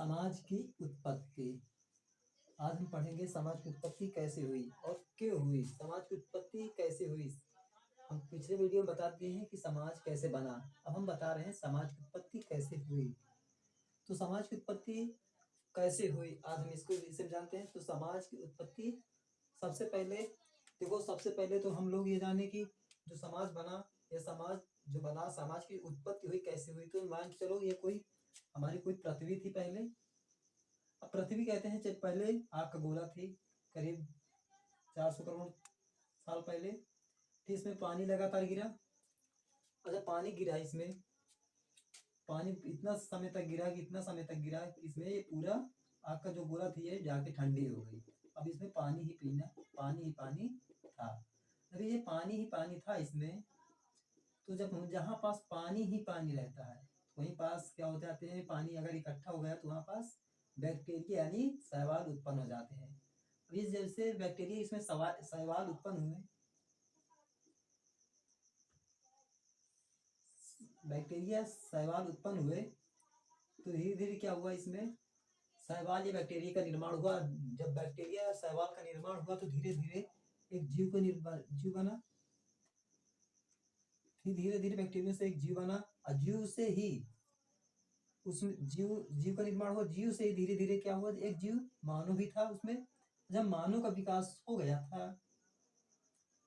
समाज की उत्पत्ति। आज हम पढ़ेंगे समाज की उत्पत्ति कैसे हुई और क्यों हुई। समाज की उत्पत्ति कैसे हुई। हम पिछले वीडियो में बता दिए हैं कि समाज कैसे बना। अब हम बता रहे हैं समाज की उत्पत्ति कैसे हुई। तो समाज की उत्पत्ति कैसे हुई आज हम इसको इसे जानते हैं। तो समाज की उत्पत्ति सबसे पहले देखो, सबसे पहले तो हम लोग ये जाने कि जो समाज बना या समाज जो बना, समाज की उत्पत्ति हुई कैसे हुई। तो मान के चलो ये कोई हमारी कोई पृथ्वी थी पहले। अब पृथ्वी कहते हैं जब पहले आग का गोला थी, करीब 400 करोड़ साल पहले। फिर इसमें पानी लगातार गिरा। और जब पानी गिरा, इसमें पानी इतना समय तक गिरा कि इतना समय तक गिरा इसमें ये पूरा आग का जो गोला थी ये जाके ठंडी हो गई। अब इसमें पानी ही पीना, पानी ही पानी था। अभी ये पानी ही पानी था इसमें। तो जब जहाँ पास पानी ही पानी रहता है वहीं पास क्या हो जाते हैं, पानी अगर इकट्ठा हो गया तो वहाँ पास बैक्टीरिया यानी शैवाल उत्पन्न हो जाते हैं। अब इस जैसे बैक्टीरिया इसमें शैवाल उत्पन्न हुए, बैक्टीरिया शैवाल उत्पन्न हुए तो धीरे धीरे क्या हुआ, इसमें शैवाल या बैक्टीरिया का निर्माण हुआ। जब बैक्टीरिया शैवाल का निर्माण हुआ तो धीरे धीरे एक जीव बना। फिर धीरे धीरे बैक्टीरिया से एक जीव बना और जीव से ही उसमें जीव का निर्माण हुआ। जीव से ही धीरे धीरे क्या हुआ, एक जीव मानव भी था उसमें। जब मानव का विकास हो गया था,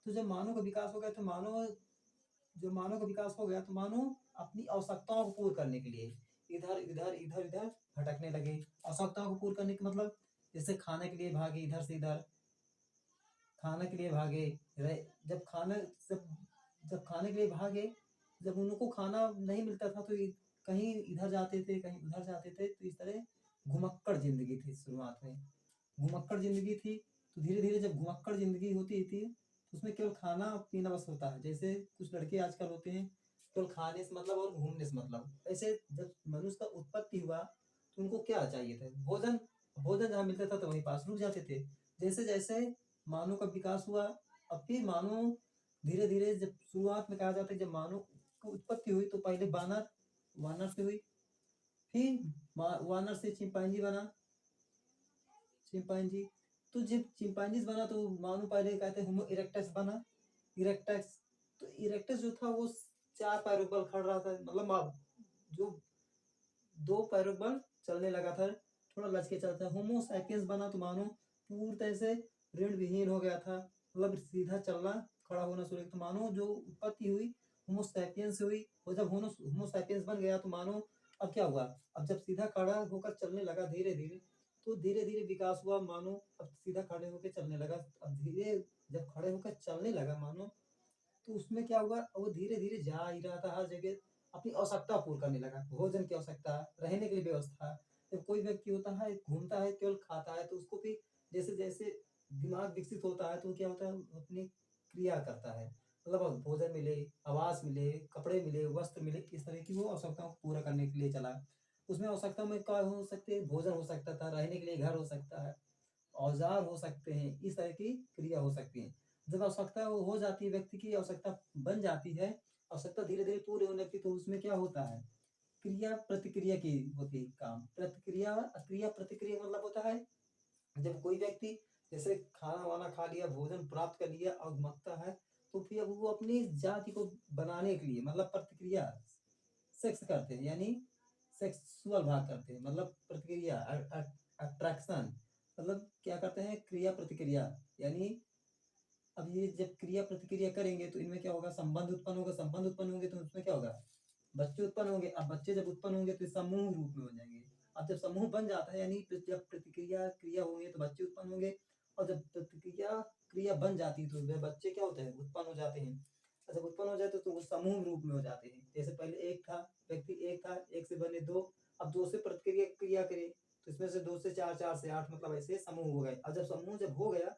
तो जब मानव का विकास हो गया तो मानव का विकास हो गया तो मानव अपनी आवश्यकताओं को पूर्ण करने के लिए इधर इधर इधर इधर भटकने लगे। आवश्यकताओं को पूर्ण करने का मतलब जैसे खाने के लिए भागे, इधर से इधर खाने के लिए भागे। जब खाने के लिए भागे, जब उनको खाना नहीं मिलता था तो कहीं इधर जाते थे कहीं उधर जाते थे। तो इस तरह घुमक्कड़ जिंदगी थी शुरुआत में, घुमक्कड़ जिंदगी थी। तो धीरे धीरे जब घुमक्कड़ जिंदगी होती थी तो उसमें केवल खाना पीना बस होता है। जैसे कुछ लड़के आजकल होते हैं केवल खाने से मतलब और घूमने से मतलब। ऐसे जब मनुष्य का उत्पत्ति हुआ तो उनको क्या चाहिए था, भोजन। भोजन जहाँ मिलता था तो वहीं पास रुक जाते थे। जैसे जैसे मानव का विकास हुआ, अब फिर मानव धीरे धीरे, जब शुरुआत में कहा जाता है जब मानव की उत्पत्ति हुई तो पहले वानर से हुई। फिर वानर से चिंपैंजी बना, चिंपैंजी। तो जब चिंपैंजीज बना तो मानव पहले कहते हैं होमो इरेक्टस बना, इरेक्टस। तो इरेक्टस जो था वो 4 पैरों पर खड़ रहा था, मतलब जो 2 पैरों पर चलने लगा था, थोड़ा लचके चलता है। होमो सैपियंस बना तो मानो पूरी तरह से ऋण विहीन हो गया था, मतलब सीधा चलना खड़ा होना शुरू। तो मानो जो उत्पत्ति हुई होमो सैपियंस से हुई। और जब होमो सैपियंस बन गया तो मानो अब क्या हुआ, अब जब सीधा खड़ा होकर चलने लगा धीरे धीरे, तो धीरे धीरे विकास हुआ। मानो अब सीधा खड़े होकर चलने लगा। अब धीरे जब खड़े होकर चलने लगा मानो, तो उसमें क्या हुआ, वो धीरे धीरे जा ही रहा था हर जगह, अपनी आवश्यकता पूर्ण करने लगा। भोजन की आवश्यकता, रहने के लिए व्यवस्था। जब कोई व्यक्ति होता है घूमता है केवल खाता है तो उसको भी जैसे जैसे दिमाग विकसित होता है तो क्या होता है, अपनी क्रिया करता है। मतलब भोजन मिले, आवास मिले, कपड़े मिले, वस्त्र मिले, इस तरह की वो आवश्यकताओं को पूरा करने के लिए चला। उसमें आवश्यकता में क्या हो सकते हैं, भोजन हो सकता था, रहने के लिए घर हो सकता है, औजार हो सकते हैं, इस तरह की क्रिया हो सकती है। जब आवश्यकता हो जाती है, व्यक्ति की आवश्यकता बन जाती है, आवश्यकता धीरे धीरे पूरी होने लगती, तो उसमें क्या होता है, क्रिया प्रतिक्रिया की होती है काम। प्रतिक्रिया क्रिया प्रतिक्रिया मतलब होता है जब कोई व्यक्ति जैसे खाना वाना खा लिया, भोजन प्राप्त कर लिया और मरता है, तो फिर अब वो अपनी जाति को बनाने के लिए मतलब प्रतिक्रिया सेक्स करते हैं, यानी सेक्सुअल भाग करते हैं, मतलब प्रतिक्रिया अट्रैक्शन, मतलब क्या करते हैं, क्रिया प्रतिक्रिया। यानी अब ये जब क्रिया प्रतिक्रिया करेंगे तो इनमें क्या होगा, संबंध उत्पन्न होगा। संबंध उत्पन्न होंगे तो उसमें क्या होगा, बच्चे उत्पन्न होंगे। अब बच्चे जब उत्पन्न होंगे तो समूह रूप में हो जाएंगे। अब जब समूह बन जाता है, यानी जब प्रतिक्रिया क्रिया होंगे तो बच्चे उत्पन्न होंगे। और जब प्रतिक्रिया क्रिया बन जाती है तो वे बच्चे क्या होते हैं, उत्पन्न हो जाते हैं। और जब उत्पन्न हो जाते हैं तो वो समूह रूप में हो जाते हैं। जैसे पहले एक था, व्यक्ति एक था, एक से बने 2, अब 2 से प्रतिक्रिया क्रिया करे तो इसमें से 2 से 4, 4 से 8, मतलब ऐसे समूह हो गए। और जब समूह जब हो गया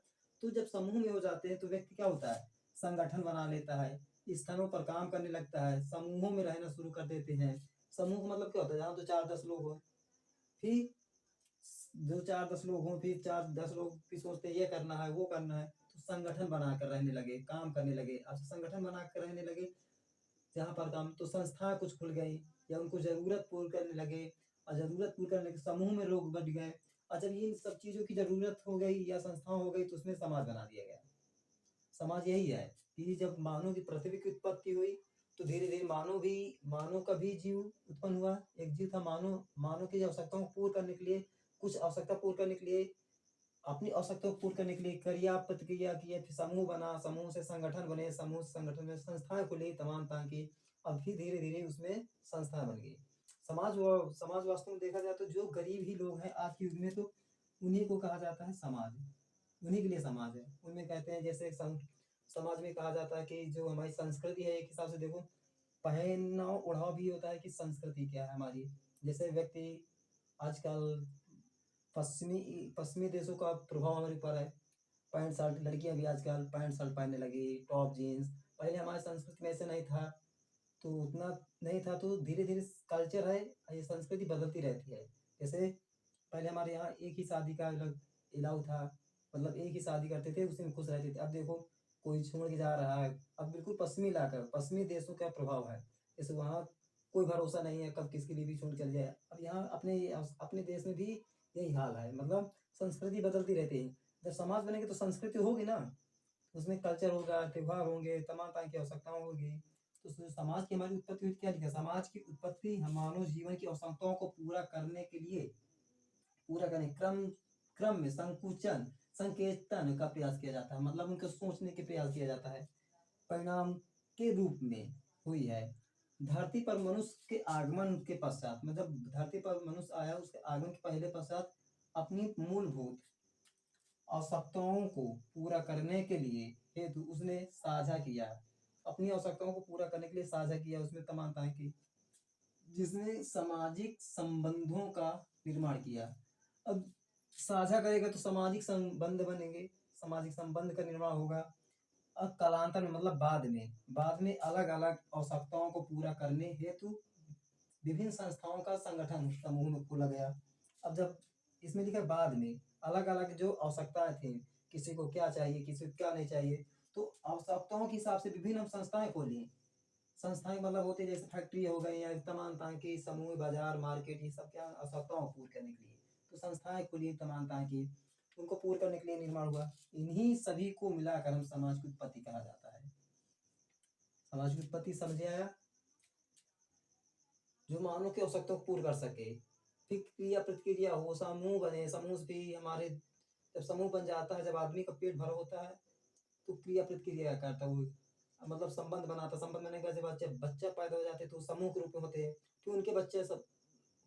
तो जब समूह में हो जाते हैं तो व्यक्ति क्या होता है, संगठन बना लेता है, स्थानों पर काम करने लगता है, समूहों में रहना शुरू कर देते हैं। समूह का मतलब क्या होता है, जहाँ तो 4-10 लोग हो, फिर 2-4-10 लोग हों, फिर 4-10 लोग फिर सोचते हैं ये करना है वो करना है, तो संगठन बनाकर रहने लगे, काम करने लगे। अब संगठन बनाकर रहने लगे जहाँ पर काम, तो संस्थाएं कुछ खुल गई या उनको जरूरत पूर्ण करने लगे। और ज़रूरत पूरी करने के समूह में लोग बँट गए, और जब ये इन सब चीज़ों की ज़रूरत हो गई या संस्था हो गई तो उसमें समाज बना दिया गया। समाज यही है कि जब मानव की पृथ्वी की उत्पत्ति हुई तो धीरे-धीरे मानव का भी जीव उत्पन्न हुआ। एक जीव था मानव, मानव की आवश्यकताओं को पूर्ण करने के लिए, कुछ आवश्यकता पूर्ण करने के लिए, अपनी आवश्यकताओं को पूर्ण करने के लिए क्रिया-प्रतिक्रिया किए, फिर समूह बना, समूह से संगठन बने, समूह से संगठन में संस्थाएँ खुली तमाम तरह की, अब फिर धीरे-धीरे उसमें संस्थाएँ बन गई। समाज वास्तव में देखा जाए तो जो गरीब ही लोग हैं आज के युग में तो उन्हीं को कहा जाता है समाज। उन्हीं के लिए समाज है। उनमें कहते हैं जैसे समाज में कहा जाता है कि जो हमारी संस्कृति है एक हिसाब से देखो, पहनाव ओढ़ाव भी होता है कि संस्कृति क्या है हमारी। जैसे व्यक्ति आजकल पश्चिमी पश्चिमी देशों का प्रभाव हमारे ऊपर है। पैंट शर्ट, लड़कियां भी आजकल पैंट शर्ट पहनने लगी, टॉप जीन्स। पहले हमारी संस्कृति में ऐसा नहीं था, तो उतना नहीं था, तो धीरे धीरे कल्चर है, ये संस्कृति बदलती रहती है। जैसे पहले हमारे यहाँ एक ही शादी का अलग इलाव था, मतलब एक ही शादी करते थे, उसी में खुश रहते थे। अब देखो कोई छोड़ के जा रहा है, अब बिल्कुल पश्चिमी इलाका, पश्चिमी देशों का प्रभाव है। जैसे वहाँ कोई भरोसा नहीं है कब किसकी बीवी छोड़ चल जाए। अब यहाँ अपने देश में भी यही हाल है, मतलब संस्कृति बदलती रहती है। जब समाज बनेगी तो संस्कृति होगी ना, उसमें कल्चर होगा, त्योहार होंगे, तमाम तरह की आवश्यकताएं होगी। तो समाज की हमारी उत्पत्ति हुई, क्या लिखा? समाज की उत्पत्ति हम मानव जीवन की आवश्यकताओं को पूरा करने के लिए, पूरा करने क्रम क्रम में संकुचन संकेतन का प्रयास किया जाता है, मतलब उनके सोचने के प्रयास किया जाता है, परिणाम के रूप में हुई है। धरती पर मनुष्य के आगमन के पश्चात, मतलब धरती पर मनुष्य आया उसके आगमन के पहले पश्चात अपनी मूलभूत आवश्यकताओं को पूरा करने के लिए हेतु उसने साझा किया, अपनी आवश्यकताओं को पूरा करने के लिए साझा किया उसमें तमाम तरह की, जिसने सामाजिक संबंधों का निर्माण किया। अब साझा करेगा तो सामाजिक संबंध बनेंगे, सामाजिक संबंध का निर्माण होगा। अब कालांतर में मतलब बाद में अलग अलग आवश्यकताओं को पूरा करने हेतु विभिन्न संस्थाओं का संगठन समूह में खोला गया। अब जब इसमें लिखा बाद में अलग अलग जो आवश्यकताएं थी, किसी को क्या चाहिए, किसी को क्या नहीं चाहिए, तो आवश्यकताओं के हिसाब से विभिन्न हम संस्थाएं खोली। संस्थाएं मतलब होते जैसे फैक्ट्री हो गई या तमाम तरह की समूह, बाजार, मार्केट, ये सब क्या आवश्यकताओं को पूर्ण करने के लिए तो संस्थाएं खुली तमाम तरह की, उनको पूर्ण करने के लिए निर्माण हुआ। इन्हीं सभी को मिलाकर हम समाज की उत्पत्ति कहा जाता है। समाज की उत्पत्ति समझे आया? जो मानव की आवश्यकताओं को पूर्ण कर सके, फिर क्रिया प्रतिक्रिया हो, समूह बने, समूह से भी हमारे जब समूह बन जाता है, जब आदमी का पेट भरा होता है तो क्रिया प्रतिक्रिया करता है वो, मतलब संबंध बनाता, संबंध बनने के बाद जब बच्चा पैदा हो जाते हैं तो समूह के रूप में होते हैं, फिर उनके बच्चे सब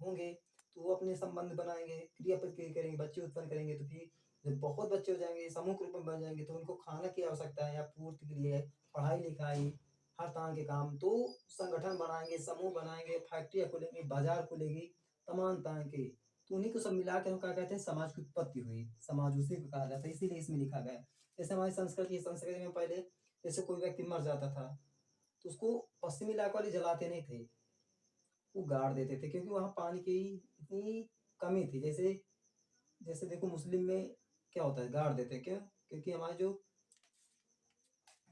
होंगे तो वो अपने संबंध बनाएंगे, क्रिया प्रतिक्रिया करेंगे, बच्चे उत्पन्न करेंगे, तो फिर जब बहुत बच्चे हो जाएंगे, समूह के रूप में बन जाएंगे, तो उनको खाना की आवश्यकता है या पूर्ति के लिए पढ़ाई लिखाई हर तरह के काम, तो संगठन बनाएंगे, समूह बनाएंगे, फैक्ट्रियाँ खुलेंगी, बाजार खुलेगी, तमाम तरह के, तो उन्हीं को सब मिला के हम क्या कहते हैं, समाज की उत्पत्ति हुई। समाज उसी को कहा जाता है, इसीलिए इसमें लिखा गया है। जैसे हमारी संस्कृति में पहले जैसे कोई व्यक्ति मर जाता था तो उसको पश्चिमी इलाके वाले जलाते नहीं थे, वो गाड़ देते थे, क्योंकि वहाँ पानी की इतनी कमी थी। जैसे जैसे देखो मुस्लिम में क्या होता है, गाड़ देते हैं, क्यों? क्योंकि हमारे जो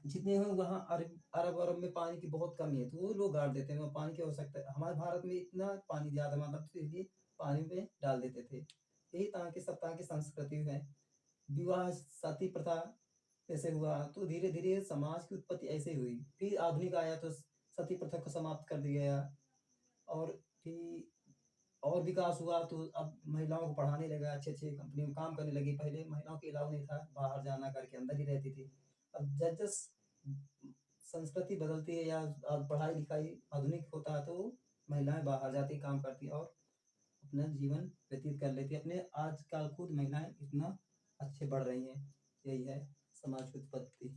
जितने हैं वहाँ अरब अरब में पानी की बहुत कमी है, तो वो लोग गाड़ देते हैं, वहाँ पानी की आवश्यकता है। हमारे भारत में इतना पानी ज़्यादा, मतलब तो इसलिए पानी में डाल देते थे। यही तरह की सब तरह की संस्कृति है। विवाह सती प्रथा ऐसे हुआ, तो धीरे धीरे समाज की उत्पत्ति ऐसे हुई। फिर आधुनिक आया तो सती प्रथा को समाप्त कर दिया गया, और फिर और विकास हुआ तो अब महिलाओं को पढ़ाने लगा, अच्छे अच्छे कंपनी में काम करने लगी। पहले महिलाओं के अलाउ नहीं था, बाहर जाना करके अंदर ही रहती थी। अब जस जस संस्कृति बदलती है या पढ़ाई लिखाई आधुनिक होता है तो महिलाएं बाहर जाती, काम करती और अपना जीवन व्यतीत कर लेती। अपने आजकल खुद महिलाएं इतना अच्छे बढ़ रही हैं। यही है समाज की उत्पत्ति।